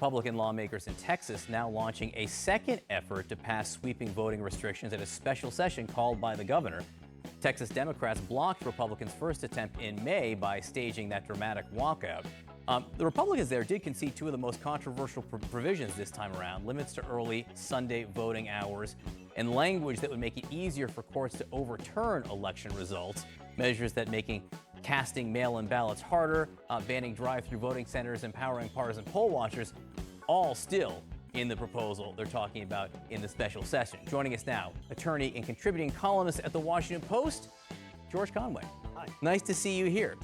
Republican lawmakers in Texas now launching a second effort to pass sweeping voting restrictions at a special session called by the governor. Texas Democrats blocked Republicans' first attempt in May by staging that dramatic walkout. The Republicans there did concede two of the most controversial provisions this time around: limits to early Sunday voting hours and language that would make it easier for courts to overturn election results, measures that making casting mail-in ballots harder, banning drive-through voting centers, empowering partisan poll watchers, all still in the proposal they're talking about in the special session. Joining us now, attorney and contributing columnist at the Washington Post, George Conway. Hi. Nice to see you here.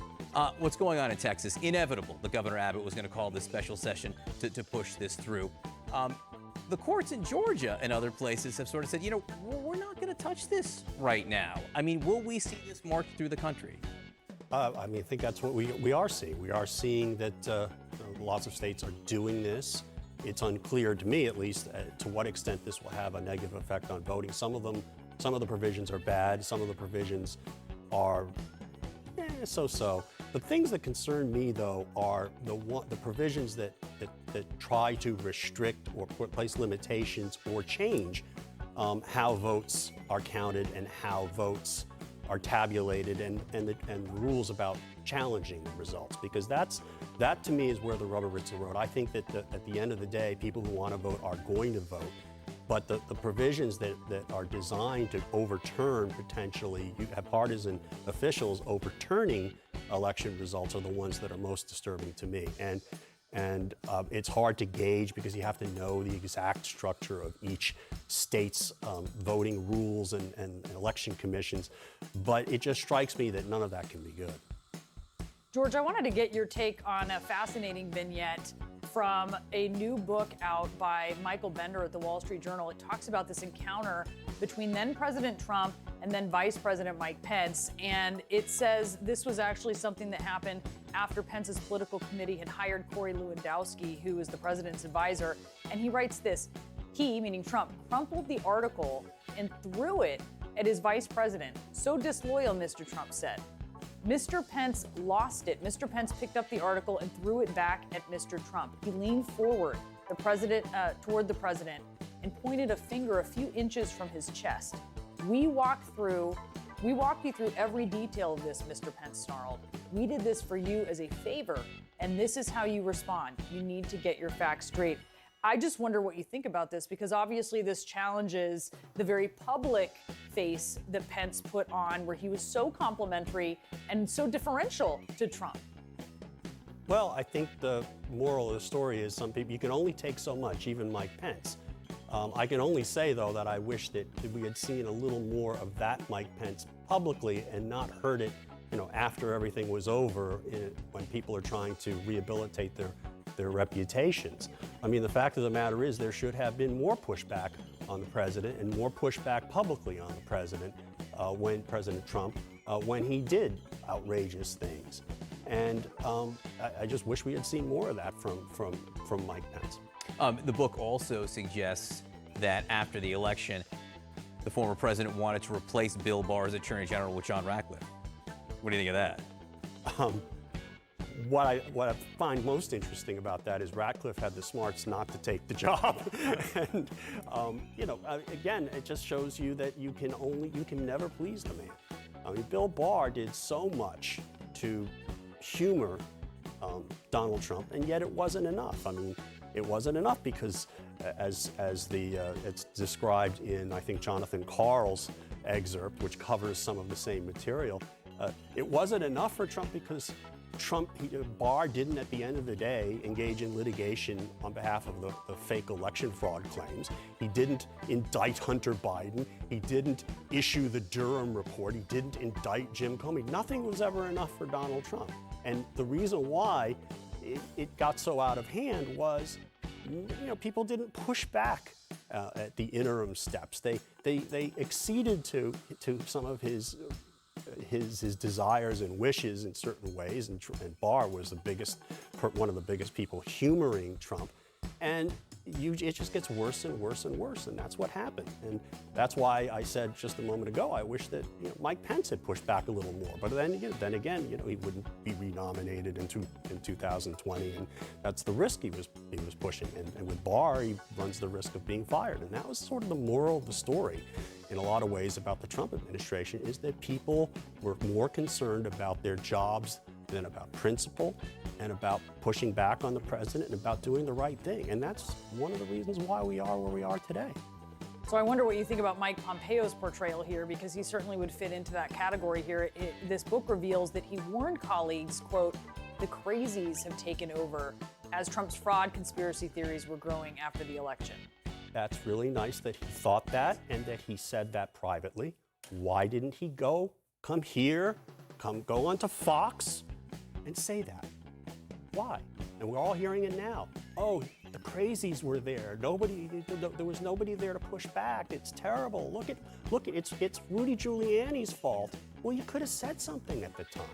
What's going on in Texas? Inevitable that Governor Abbott was going to call this special session to push this through. The courts in Georgia and other places have sort of said, you know, we're not going to touch this right now. I mean, will we see this march through the country? I think that's what we are seeing. We are seeing that lots of states are doing this. It's unclear to me, at least, to what extent this will have a negative effect on voting. Some of the provisions are bad. Some of the provisions are so-so. The things that concern me, though, are the provisions that try to restrict or place limitations or change how votes are counted and how votes are tabulated, and the rules about challenging the results, because that to me is where the rubber hits the road. I think that at the end of the day, people who want to vote are going to vote, but the provisions that are designed to overturn, potentially, you have partisan officials overturning election results, are the ones that are most disturbing to me. And it's hard to gauge because you have to know the exact structure of each state's voting rules and election commissions. But it just strikes me that none of that can be good. George, I wanted to get your take on a fascinating vignette from a new book out by Michael Bender at the Wall Street Journal. It talks about this encounter between then President Trump and then Vice President Mike Pence. And it says this was actually something that happened after Pence's political committee had hired Corey Lewandowski, who is the president's advisor. And he writes this: he, meaning Trump, crumpled the article and threw it at his vice president. So disloyal, Mr. Trump said. Mr. Pence lost it. Mr. Pence picked up the article and threw it back at Mr. Trump. He leaned forward, toward the president, and pointed a finger a few inches from his chest. We walked you through every detail of this, Mr. Pence snarled. We did this for you as a favor, and this is how you respond. You need to get your facts straight. I just wonder what you think about this, because obviously this challenges the very public face that Pence put on, where he was so complimentary and so differential to Trump. Well, I think the moral of the story is some people, you can only take so much, even Mike Pence. I can only say, though, that I wish that we had seen a little more of that Mike Pence publicly and not heard it, after everything was over, when people are trying to rehabilitate their reputations. I mean, the fact of the matter is there should have been more pushback on the president and more pushback publicly on the president when President Trump, when he did outrageous things. And I just wish we had seen more of that from Mike Pence. The book also suggests that after the election, the former president wanted to replace Bill Barr as Attorney General with John Ratcliffe. What do you think of that? What I find most interesting about that is Ratcliffe had the smarts not to take the job. And, again, it just shows you that you can never please the man. I mean, Bill Barr did so much to humor Donald Trump, and yet it wasn't enough. I mean, it wasn't enough because, as it's described in, I think, Jonathan Karl's excerpt, which covers some of the same material, it wasn't enough for Trump because Barr didn't, at the end of the day, engage in litigation on behalf of the fake election fraud claims. He didn't indict Hunter Biden. He didn't issue the Durham report. He didn't indict Jim Comey. Nothing was ever enough for Donald Trump. And the reason why it got so out of hand was, people didn't push back at the interim steps. They acceded to some of his desires and wishes in certain ways, and Barr was one of the biggest people humoring Trump. And it just gets worse and worse and worse, and that's what happened. And that's why I said just a moment ago, I wish that Mike Pence had pushed back a little more. But then again, he wouldn't be renominated in 2020, and that's the risk he was pushing. And with Barr, he runs the risk of being fired. And that was sort of the moral of the story, in a lot of ways, about the Trump administration, is that people were more concerned about their jobs than about principle, and about pushing back on the president, and about doing the right thing. And that's one of the reasons why we are where we are today. So I wonder what you think about Mike Pompeo's portrayal here, because he certainly would fit into that category here. This book reveals that he warned colleagues, quote, "The crazies have taken over," as Trump's fraud conspiracy theories were growing after the election. That's really nice that he thought that and that he said that privately. Why didn't he go onto Fox and say that? Why? And we're all hearing it now. Oh, the crazies were there. There was nobody there to push back. It's terrible. Look at it's Rudy Giuliani's fault. Well, you could have said something at the time,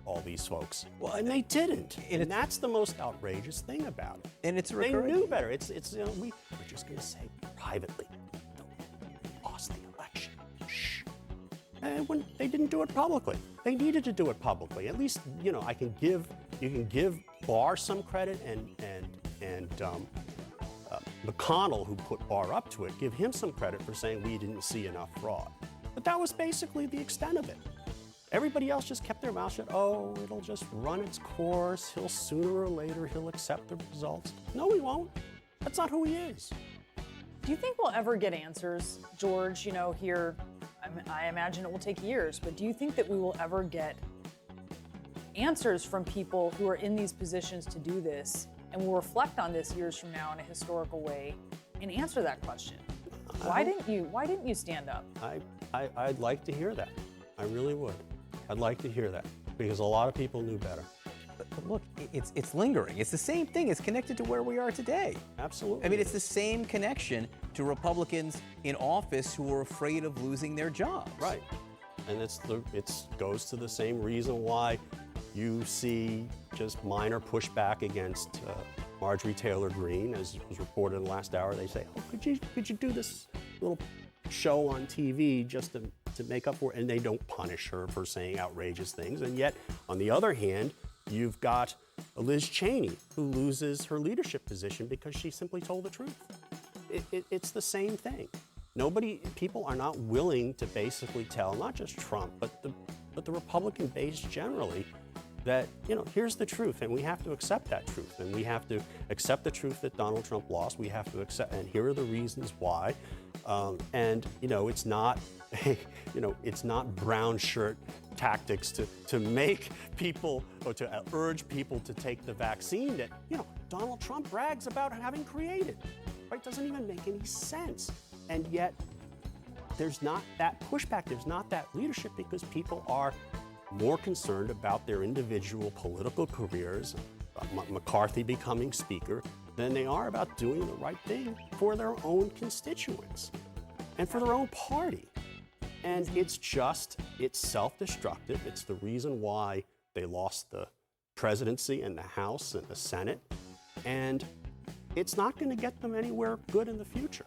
all these folks. Well, and they didn't. And that's the most outrageous thing about it. And it's they knew better. We're just going to say privately, we lost the election. Shh. And when they didn't do it publicly, they needed to do it publicly. At least, you can give Barr some credit, and McConnell, who put Barr up to it, give him some credit for saying we didn't see enough fraud. But that was basically the extent of it. Everybody else just kept their mouth shut. Oh, it'll just run its course. Sooner or later, he'll accept the results. No, he won't. That's not who he is. Do you think we'll ever get answers, George? Here, I imagine it will take years, but do you think that we will ever get answers from people who are in these positions to do this, and will reflect on this years from now in a historical way and answer that question? Why didn't you stand up? I'd like to hear that. I really would. I'd like to hear that, because a lot of people knew better. But look, it's lingering. It's the same thing. It's connected to where we are today. Absolutely. I mean, it's the same connection to Republicans in office who are afraid of losing their jobs. Right. And it goes to the same reason why you see just minor pushback against Marjorie Taylor Greene, as was reported in the last hour. They say, "Oh, could you do this little show on TV just to make up for it?" And they don't punish her for saying outrageous things. And yet, on the other hand, you've got Liz Cheney, who loses her leadership position because she simply told the truth. It's the same thing. People are not willing to basically tell, not just Trump, but the Republican base generally, that, here's the truth, and we have to accept that truth, and we have to accept the truth that Donald Trump lost. We have to accept, and here are the reasons why. It's not, it's not brown shirt tactics to make people, or to urge people to take the vaccine that, Donald Trump brags about having created. Right? Doesn't even make any sense. And yet, there's not that pushback, there's not that leadership, because people are more concerned about their individual political careers, McCarthy becoming speaker, than they are about doing the right thing for their own constituents and for their own party. And it's self-destructive. It's the reason why they lost the presidency and the House and the Senate. And it's not going to get them anywhere good in the future.